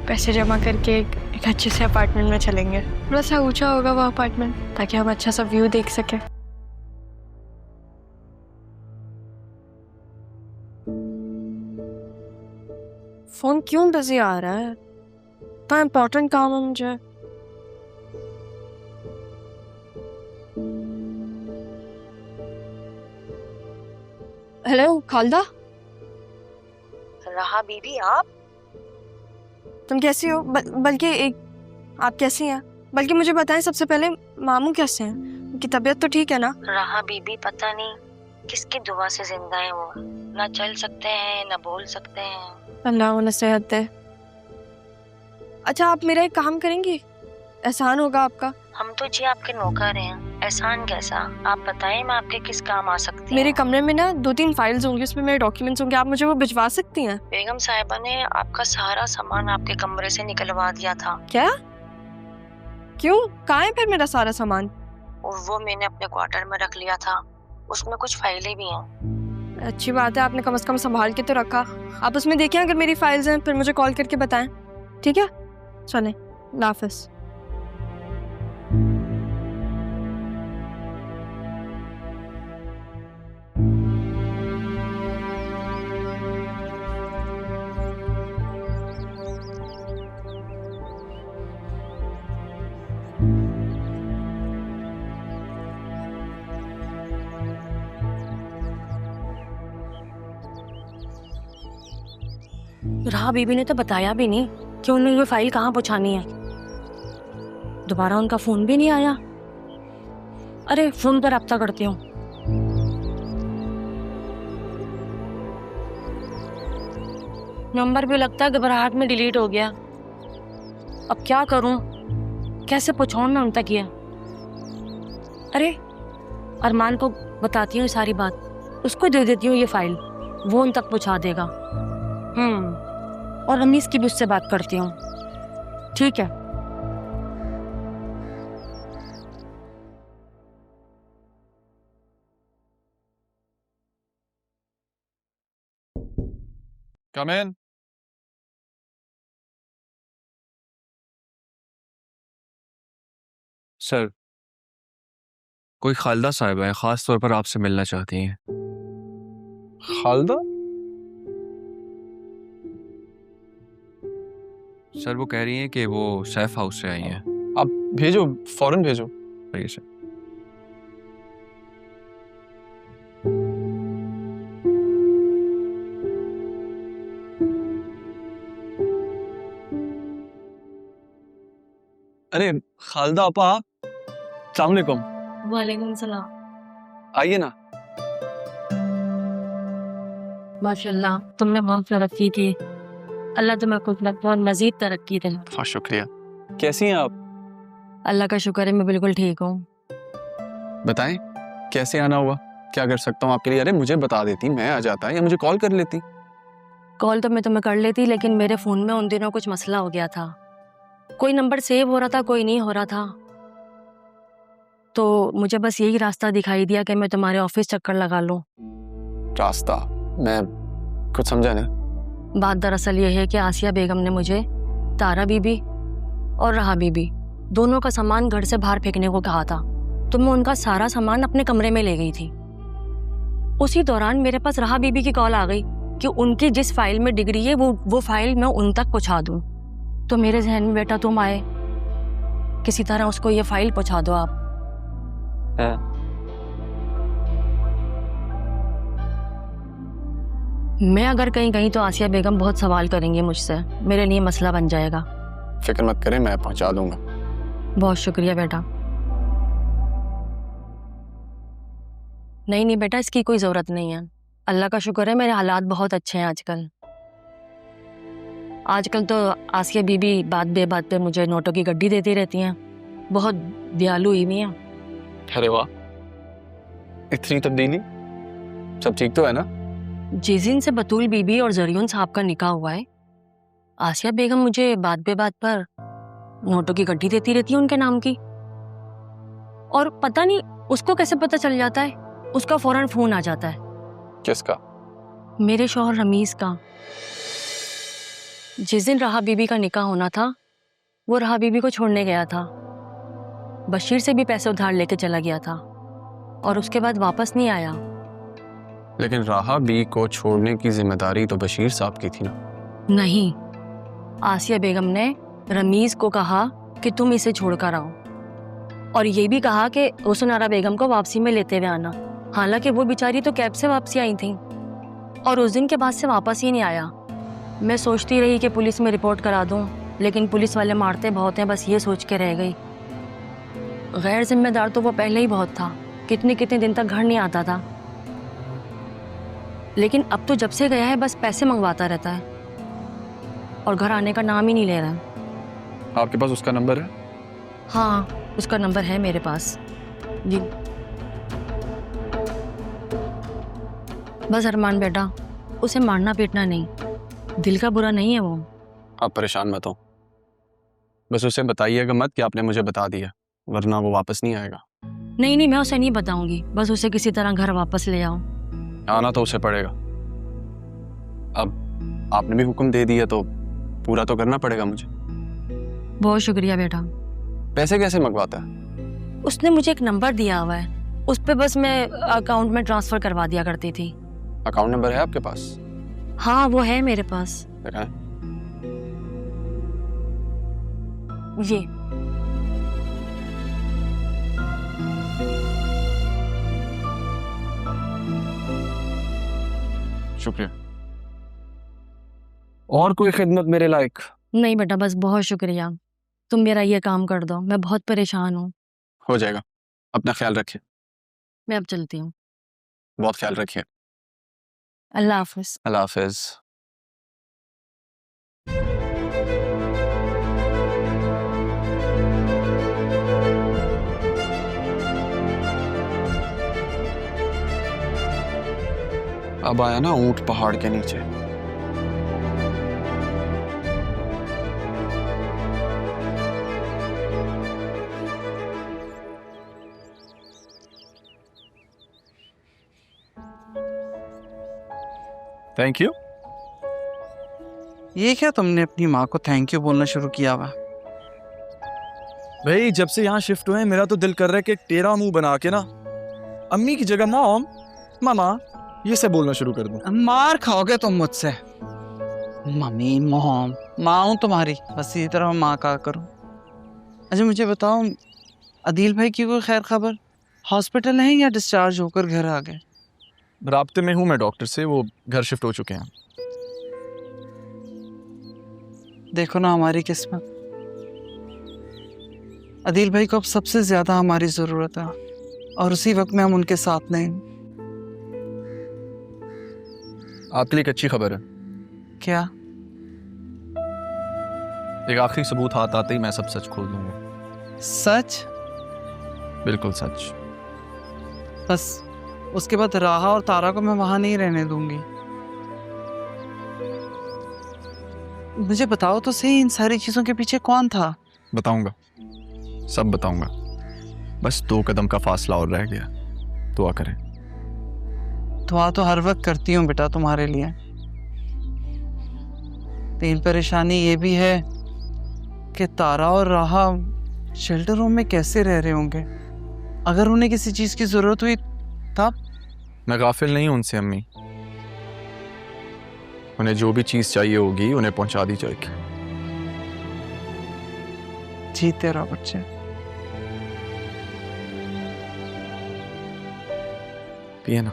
पैसे जमा करके एक अच्छे से अपार्टमेंट में चलेंगे। थोड़ा सा ऊंचा होगा वो अपार्टमेंट, ताकि हम अच्छा सा व्यू देख सके। फोन क्यों बिजी आ रहा है? इतना इम्पोर्टेंट काम है मुझे। हेलो खालदा। रहा बीबी, आप? तुम कैसी हो? बल्कि एक आप कैसी हैं? बल्कि मुझे बताएं सबसे पहले, मामू कैसे हैं? उनकी तबीयत तो ठीक है ना? रहा बीबी, पता नहीं किसकी दुआ से जिंदा है वो। ना चल सकते हैं ना बोल सकते हैं। अल्लाह उन्हें सेहत दे। अच्छा आप मेरा एक काम करेंगी? एहसान होगा आपका। हम तो जी आपके नौकर हैं, एहसान कैसा? आप बताएं मैं आपके किस काम आ सकती मेरे हूँ? कमरे में ना 2-3 फाइल्स होंगी, उसमें मेरे डॉक्यूमेंट्स होंगे, आप मुझे वो भिजवा सकती हैं? बेगम साहिबा ने आपका सारा सामान आपके कमरे से निकलवा दिया था। क्या? क्यों? कहाँ है फिर मेरा सारा सामान? और वो मैंने अपने क्वार्टर में रख लिया था, उसमें कुछ फाइलें भी हैं। अच्छी बात है, आपने कम से कम संभाल के तो रखा। आप उसमें देखें, अगर मेरी फाइल्स हैं फिर मुझे कॉल करके बताएं, ठीक है? चलें, अल्लाह हाफ़िज़। राह बीबी ने तो बताया भी नहीं कि उन्हें ये फाइल कहाँ पहुँचानी है। दोबारा उनका फोन भी नहीं आया। अरे फोन पर रब्ता करती हूँ। नंबर भी लगता है घबराहट में डिलीट हो गया। अब क्या करूं? कैसे पहुँचाऊं मैं उन तक ये? अरे अरमान को बताती हूँ सारी बात, उसको दे देती हूँ ये फाइल, वो उन तक पहुँचा देगा। और अमीस की भी उससे बात करती हूँ। ठीक है। Come in. सर, कोई खालदा साहिबा है, खास तौर पर आपसे मिलना चाहती हैं। खालदा? सर वो कह रही हैं कि वो सैफ हाउस से आई हैं। आप भेजो, फौरन भेजो। सही सर। अरे खालदा आपा, अस्सलाम वालेकुम। वालेकुम सलाम। आइए ना। माशाल्लाह तुमने बहुत तरक्की की। अल्लाह तुम्हें कुछ बहुत मजीद तरक्की दे। बहुत शुक्रिया। कैसी हैं आप? अल्लाह का शुक्र है मैं बिल्कुल ठीक हूँ। बताएं कैसे आना हुआ, क्या कर सकता हूँ आपके लिए? अरे मुझे बता देती, मैं आ जाता, या मुझे कॉल कर लेती। कॉल तो मैं तुम्हें कर लेती, लेकिन मेरे फ़ोन में उन दिनों कुछ मसला हो गया था। कोई नंबर सेव हो रहा था, कोई नहीं हो रहा था। तो मुझे बस यही रास्ता दिखाई दिया कि मैं तुम्हारे ऑफिस चक्कर लगा लूँ। रास्ता? मैं कुछ समझा ना। बात दरअसल ये है कि आसिया बेगम ने मुझे तारा बीबी और रहा बीबी दोनों का सामान घर से बाहर फेंकने को कहा था, तो मैं उनका सारा सामान अपने कमरे में ले गई थी। उसी दौरान मेरे पास रहा बीबी की कॉल आ गई कि उनकी जिस फाइल में डिग्री है वो फाइल मैं उन तक पहुंचा दूं। तो मेरे जहन में बेटा तुम आए, किसी तरह उसको ये फाइल पहुंचा दो आप। मैं अगर कहीं गई तो आसिया बेगम बहुत सवाल करेंगे मुझसे, मेरे लिए मसला बन जाएगा। फिक्र मत करें, मैं पहुंचा दूंगा। बहुत शुक्रिया बेटा। नहीं बेटा, इसकी कोई ज़रूरत नहीं है। अल्लाह का शुक्र है मेरे हालात बहुत अच्छे हैं आजकल। आजकल तो आसिया बीबी बात बे बात पे मुझे नोटों की गड्डी देती रहती हैं, बहुत दयालु हुई हुई हैं। अरे वाह, इतनी तब्दीली। सब ठीक तो है ना? जिस दिन से बतूल बीबी और जरियन साहब का निकाह हुआ है, आसिया बेगम मुझे बात बे बात पर नोटों की गड्डी देती रहती है उनके नाम की। और पता नहीं उसको कैसे पता चल जाता है, उसका फौरन फोन आ जाता है। किसका? मेरे शौहर रमीज का। जिस दिन राहा बीबी का निकाह होना था वो राहा बीबी को छोड़ने गया था। बशीर से भी पैसे उधार लेके चला गया था और उसके बाद वापस नहीं आया। लेकिन राहा बी को छोड़ने की जिम्मेदारी तो बशीर साहब की थी ना। नहीं, आसिया बेगम ने रमीज को कहा कि तुम इसे छोड़ कर आओ और ये भी कहा कि उसनारा बेगम को वापसी में लेते हुए आना। हालांकि वो बेचारी तो कैब से वापसी आई थी और उस दिन के बाद से वापस ही नहीं आया। मैं सोचती रही कि पुलिस में रिपोर्ट करा दूं, लेकिन पुलिस वाले मारते बहुत हैं, बस ये सोच के रह गई। गैर जिम्मेदार तो वो पहले ही बहुत था, कितने कितने दिन तक घर नहीं आता था। लेकिन अब तो जब से गया है बस पैसे मंगवाता रहता है और घर आने का नाम ही नहीं ले रहा है। आपके पास उसका नंबर है? हाँ, उसका नंबर है मेरे पास जी। बस अरमान बेटा, उसे मारना पीटना नहीं, दिल का बुरा नहीं है वो। आप परेशान मत हो, बस उसे बताइएगा मत कि आपने मुझे बता दिया, वरना वो वापस नहीं आएगा। नहीं नहीं, मैं उसे नहीं बताऊंगी, बस उसे किसी तरह घर वापस ले आओ। आना तो उसे पड़ेगा। अब आपने भी हुक्म दे दिया तो पूरा तो करना पड़ेगा मुझे। बहुत शुक्रिया बेटा। पैसे कैसे मंगवाता है? उसने मुझे एक नंबर दिया हुआ है, उस पे बस मैं अकाउंट में ट्रांसफर करवा दिया करती थी। अकाउंट नंबर है आपके पास? हाँ, वो है मेरे पास। दिखाएं। ये शुक्रिया। और कोई खिदमत मेरे लायक? नहीं बेटा, बस बहुत शुक्रिया, तुम मेरा ये काम कर दो, मैं बहुत परेशान हूँ। हो जाएगा। अपना ख्याल रखिए। मैं अब चलती हूँ। बहुत ख्याल रखिए। अल्लाह हाफिज। अल्लाह हाफिज। अब आया ना ऊंट पहाड़ के नीचे। Thank you. ये क्या तुमने अपनी माँ को थैंक यू बोलना शुरू किया हुआ? भाई जब से यहाँ शिफ्ट हुए हैं मेरा तो दिल कर रहा है कि एक टेढ़ा मुंह बना के ना अम्मी की जगह मॉम, मामा ये सब बोलना शुरू कर दूं। मार खाओगे तुम मुझसे। मम्मी, मोहम, माँ हूँ तुम्हारी, बस इसी तरह माँ कहा करो। अच्छा मुझे बताओ, अदील भाई की कोई खैर खबर? हॉस्पिटल है या डिस्चार्ज होकर घर आ गए? राब्ते में हूँ मैं डॉक्टर से, वो घर शिफ्ट हो चुके हैं। देखो ना हमारी किस्मत, अदील भाई को अब सबसे ज्यादा हमारी जरूरत है और उसी वक्त में हम उनके साथ नहीं। आपके लिए एक अच्छी खबर है। क्या? एक आखिरी सबूत हाथ आते ही मैं सब सच खोल दूंगा। सच? बिल्कुल सच। बस उसके बाद राहा और तारा को मैं वहां नहीं रहने दूंगी। मुझे बताओ तो सही, इन सारी चीजों के पीछे कौन था? बताऊंगा, सब बताऊंगा। बस 2 कदम का फासला और रह गया। दुआ करें। दुआ तो हर वक्त करती हूँ बेटा तुम्हारे लिए। लेकिन परेशानी ये भी है कि तारा और राहा शेल्टर रूम में कैसे रह रहे होंगे। अगर उन्हें किसी चीज की जरूरत हुई तब? मैं गाफिल नहीं हूं उनसे अम्मी, उन्हें जो भी चीज चाहिए होगी उन्हें पहुंचा दी जाएगी। जीते रहो बच्चे। पिए ना।